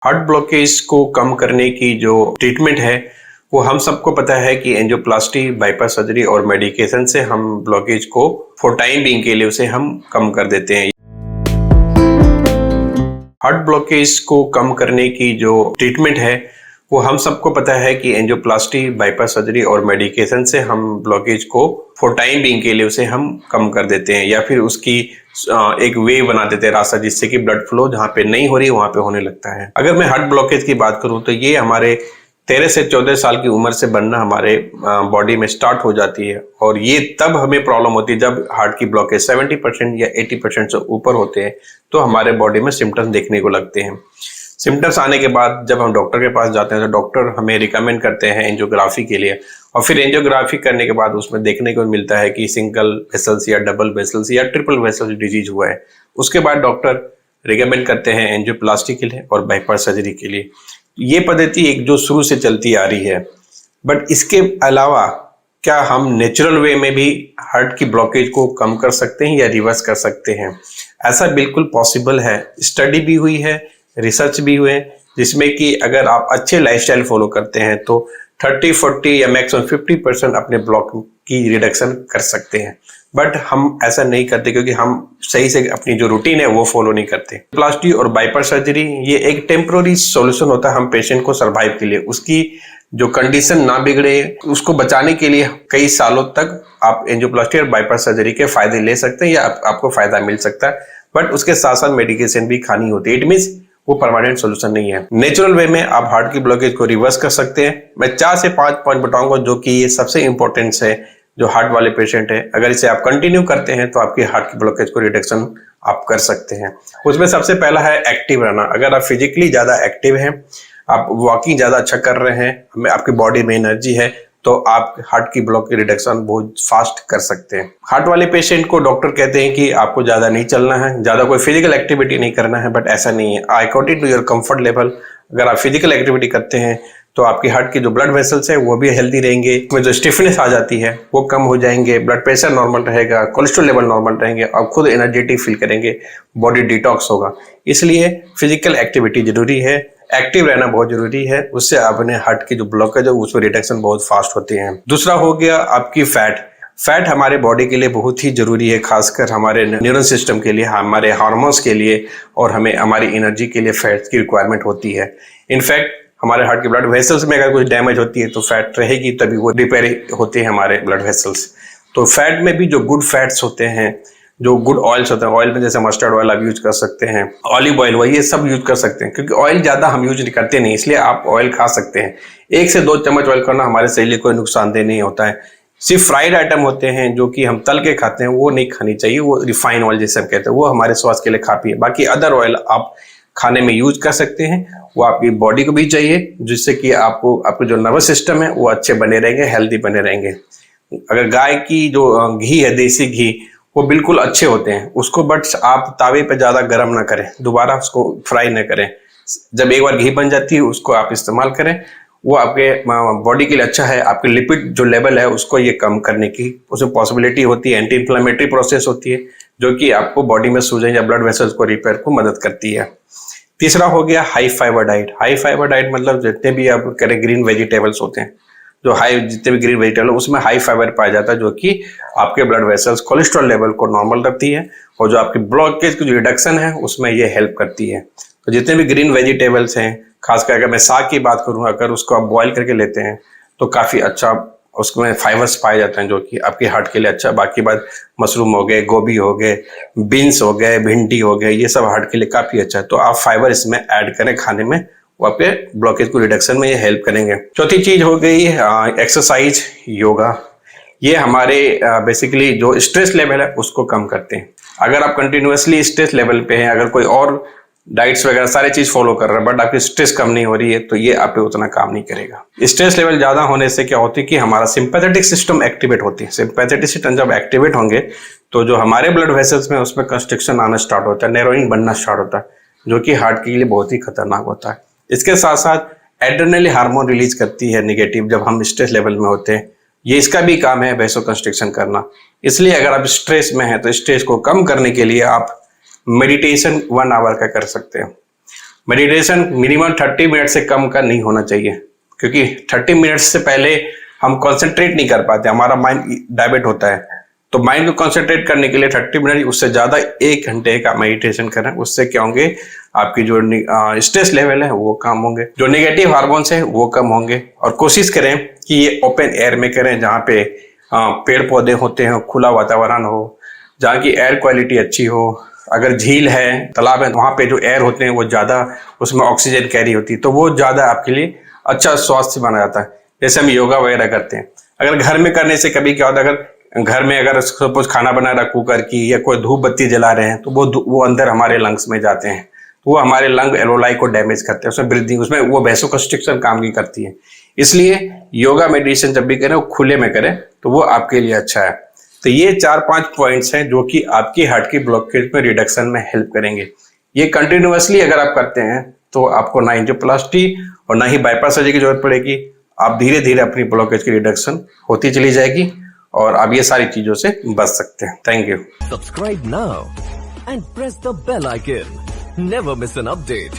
Heart blockage को कम करने की जो ट्रीटमेंट है वो हम सबको पता है कि एंजियोप्लास्टी, बाईपास सर्जरी और मेडिकेशन से हम ब्लॉकेज को फॉर टाइम बीइंग के लिए उसे हम कम कर देते हैं। हार्ट ब्लॉकेज को कम करने की जो ट्रीटमेंट है वो हम सबको पता है कि एंजियोप्लास्टी, बाईपास सर्जरी और मेडिकेशन से हम ब्लॉकेज को फॉर टाइम बीइंग के लिए उसे हम कम कर देते हैं या फिर उसकी एक वे बना देते हैं, रास्ता, जिससे कि ब्लड फ्लो जहाँ पे नहीं हो रही है वहां पे होने लगता है। अगर मैं हार्ट ब्लॉकेज की बात करूं तो ये हमारे 13 से 14 साल की उम्र से बनना हमारे बॉडी में स्टार्ट हो जाती है और ये तब हमें प्रॉब्लम होती है जब हार्ट की ब्लॉकेज 70% या 80% से ऊपर होते हैं तो हमारे बॉडी में सिम्टम्स देखने को लगते हैं। सिम्टम्स आने के बाद जब हम डॉक्टर के पास जाते हैं तो डॉक्टर हमें रिकमेंड करते हैं एंजियोग्राफी के लिए और फिर एंजियोग्राफी करने के बाद उसमें देखने को मिलता है कि सिंगल वेसल्स या डबल वेसल्स या ट्रिपल वेसल्स डिजीज हुआ है। उसके बाद डॉक्टर रिकमेंड करते हैं एंजियोप्लास्टी के लिए और बाईपास सर्जरी के लिए। ये पद्धति एक जो शुरू से चलती आ रही है, बट इसके अलावा क्या हम नेचुरल वे में भी हार्ट की ब्लॉकेज को कम कर सकते हैं या रिवर्स कर सकते हैं? ऐसा बिल्कुल पॉसिबल है। स्टडी भी हुई है, रिसर्च भी हुए, जिसमें कि अगर आप अच्छे लाइफस्टाइल फॉलो करते हैं तो 30-40 या मैक्सिमम 50% अपने ब्लॉक की रिडक्शन कर सकते हैं। बट हम ऐसा नहीं करते क्योंकि हम सही से अपनी जो रूटीन है वो फॉलो नहीं करते। प्लास्टी और बाईपास सर्जरी ये एक टेम्पोररी सॉल्यूशन होता है हम पेशेंट को सर्वाइव के लिए, उसकी जो कंडीशन ना बिगड़े उसको बचाने के लिए कई सालों तक आप एंजियोप्लास्टी और बाईपास सर्जरी के फायदे ले सकते हैं या आपको फायदा मिल सकता है। बट उसके साथ साथ मेडिकेशन भी खानी होती है। इट मीन्स वो परमानेंट सॉल्यूशन नहीं है। नेचुरल वे में आप हार्ट की ब्लॉकेज को रिवर्स कर सकते हैं। मैं 4 से 5 पॉइंट बताऊंगा जो कि ये सबसे इंपॉर्टेंट है जो हार्ट वाले पेशेंट है। अगर इसे आप कंटिन्यू करते हैं तो आपकी हार्ट की ब्लॉकेज को रिडक्शन आप कर सकते हैं। उसमें सबसे पहला है एक्टिव रहना। अगर आप फिजिकली ज्यादा एक्टिव हैं, आप वॉकिंग ज्यादा अच्छा कर रहे हैं, आपकी बॉडी में एनर्जी है, तो आप हार्ट की ब्लॉक की रिडक्शन बहुत फास्ट कर सकते हैं। हार्ट वाले पेशेंट को डॉक्टर कहते हैं कि आपको ज्यादा नहीं चलना है, ज्यादा कोई फिजिकल एक्टिविटी नहीं करना है, बट ऐसा नहीं है। According to your comfort level अगर आप फिजिकल एक्टिविटी करते हैं तो आपकी हार्ट के जो ब्लड वेसल्स है वो भी हेल्दी रहेंगे, उसमें जो स्टिफनेस आ जाती है वो कम हो जाएंगे, ब्लड प्रेशर नॉर्मल रहेगा, कोलेस्ट्रॉल लेवल नॉर्मल रहेंगे, आप खुद एनर्जेटिक फील करेंगे, बॉडी डिटॉक्स होगा। इसलिए फिजिकल एक्टिविटी जरूरी है, एक्टिव रहना बहुत जरूरी है। उससे अपने हार्ट की जो ब्लॉकेज है उसमें रिडक्शन बहुत फास्ट होती है। दूसरा हो गया आपकी फैट हमारे बॉडी के लिए बहुत ही जरूरी है, खासकर हमारे न्यूरल सिस्टम के लिए, हमारे हार्मोन्स के लिए और हमें हमारी एनर्जी के लिए फैट की रिक्वायरमेंट होती है। इनफैक्ट हमारे हार्ट के ब्लड वेसल्स में अगर कुछ डैमेज होती है तो फैट रहेगी तभी वो रिपेयर होते हैं हमारे ब्लड वेसल्स। तो फैट में भी जो गुड फैट्स होते हैं, जो गुड ऑयल्स होते हैं, ऑयल में जैसे मस्टर्ड ऑयल आप यूज कर सकते हैं, ऑलिव ऑयल हुआ, ये सब यूज कर सकते हैं। क्योंकि ऑयल ज्यादा हम यूज करते नहीं, इसलिए आप ऑयल खा सकते हैं। 1 से 2 चम्मच ऑयल खाना हमारे शरीर के लिए कोई नुकसानदेह नहीं होता है। सिर्फ फ्राइड आइटम होते हैं जो कि हम तल के खाते हैं, वो नहीं खानी चाहिए, वो रिफाइन ऑयल जैसे हम कहते हैं, वो हमारे स्वास्थ्य के लिए काफी है। बाकी अदर ऑयल आप खाने में यूज कर सकते हैं, वो आपकी बॉडी को भी चाहिए, जिससे कि आपको जो नर्वस सिस्टम है वो अच्छे बने रहेंगे, हेल्दी बने रहेंगे। अगर गाय की जो घी है, देसी घी, वो बिल्कुल अच्छे होते हैं उसको, बट आप तावे पे ज्यादा गर्म ना करें, दोबारा उसको फ्राई ना करें। जब एक बार घी बन जाती है उसको आप इस्तेमाल करें, वो आपके बॉडी के लिए अच्छा है। आपके लिपिड जो लेवल है उसको ये कम करने की उसमें पॉसिबिलिटी होती है। एंटी इन्फ्लेमेटरी प्रोसेस होती है जो कि आपको बॉडी में सूजन या ब्लड वेसल्स को रिपेयर को मदद करती है। तीसरा हो गया high fibre diet. High fibre diet मतलब जितने भी आप करें ग्रीन वेजिटेबल्स होते हैं, जो जितने भी ग्रीन वेजिटेबल उसमें हाई फाइबर पाया जाता है, जो कि आपके ब्लड वेसल्स कोलेस्ट्रॉल लेवल को नॉर्मल रखती है और जो आपकी ब्लॉकेज की जो रिडक्शन है उसमें ये हेल्प करती है। तो जितने भी ग्रीन वेजिटेबल्स हैं, खासकर अगर मैं साग की बात करूं, अगर उसको आप बॉईल करके लेते हैं तो काफी अच्छा उसमें फाइबर्स पाए जाते हैं जो कि आपके हार्ट के लिए अच्छा। बाकी बात मशरूम हो गए, गोभी हो गए, बीन्स हो गए, भिंडी हो गए, ये सब हार्ट के लिए काफी अच्छा है। तो आप फाइबर इसमें ऐड करें खाने में, वो आपके ब्लॉकेज को रिडक्शन में ये हेल्प करेंगे। चौथी चीज हो गई एक्सरसाइज, योगा। ये हमारे बेसिकली जो स्ट्रेस लेवल है उसको कम करते हैं। अगर आप कंटिन्यूअसली स्ट्रेस लेवल पे हैं, अगर कोई और डाइट्स वगैरह सारी चीज फॉलो कर रहे हैं बट आपकी स्ट्रेस कम नहीं हो रही है, तो ये आप पे उतना काम नहीं करेगा। स्ट्रेस लेवल ज्यादा होने से क्या होती है कि हमारा सिंपैथेटिक सिस्टम एक्टिवेट होती है। सिंपैथेटिक सिस्टम जब एक्टिवेट होंगे तो जो हमारे ब्लड वेसल्स में उसमें कंस्ट्रिक्शन आना स्टार्ट होता है, नैरोइंग बनना स्टार्ट होता है, जो कि हार्ट के लिए बहुत ही खतरनाक होता है। इसके साथ साथ एड्रेनलिन हार्मोन रिलीज करती है नेगेटिव जब हम स्ट्रेस लेवल में होते हैं। ये इसका भी काम है वैसो कंस्ट्रिक्शन करना। इसलिए अगर आप स्ट्रेस में हैं तो स्ट्रेस को कम करने के लिए आप मेडिटेशन 1 आवर का कर सकते हैं। मेडिटेशन मिनिमम 30 मिनट से कम का नहीं होना चाहिए, क्योंकि 30 मिनट से पहले हम कंसंट्रेट नहीं कर पाते, हमारा माइंड डाइवर्ट होता है। तो माइंड को कंसंट्रेट करने के लिए 30 मिनट, उससे ज़्यादा 1 घंटे का मेडिटेशन करें। उससे क्या होंगे, आपकी जो स्ट्रेस लेवल है वो कम होंगे, जो नेगेटिव हार्मोन्स है वो कम होंगे। और कोशिश करें कि ये ओपन एयर में करें, जहाँ पे पेड़ पौधे होते हैं, खुला वातावरण हो, जहाँ की एयर क्वालिटी अच्छी हो। अगर झील है, तालाब है, वहाँ पे जो एयर होते हैं वो ज़्यादा, उसमें ऑक्सीजन कैरी होती है, तो वो ज़्यादा आपके लिए अच्छा स्वास्थ्य बना जाता है। जैसे हम योगा वगैरह करते हैं, अगर घर में करने से कभी क्या होता है, अगर घर में अगर सपोज खाना बना रहा कुकर की, या कोई धूप बत्ती जला रहे हैं, तो वो अंदर हमारे लंग्स में जाते हैं, तो वो हमारे लंग एलोलाई को डैमेज करते हैं, उसमें ब्रीदिंग, उसमें वो वैसोकंस्ट्रिक्शन काम की करती है। इसलिए योगा मेडिटेशन जब भी करें वो खुले में करें, तो वो आपके लिए अच्छा है। तो ये 4-5 पॉइंट्स हैं जो कि आपकी हार्ट की ब्लॉकेज में रिडक्शन में हेल्प करेंगे। ये कंटिन्यूअसली अगर आप करते हैं तो आपको ना एंजियोप्लास्टी और ना ही बाईपास सर्जरी की जरूरत पड़ेगी। आप धीरे धीरे अपनी ब्लॉकेज की रिडक्शन होती चली जाएगी और आप ये सारी चीजों से बच सकते हैं। Thank you. Subscribe now and press the bell icon. Never miss an update.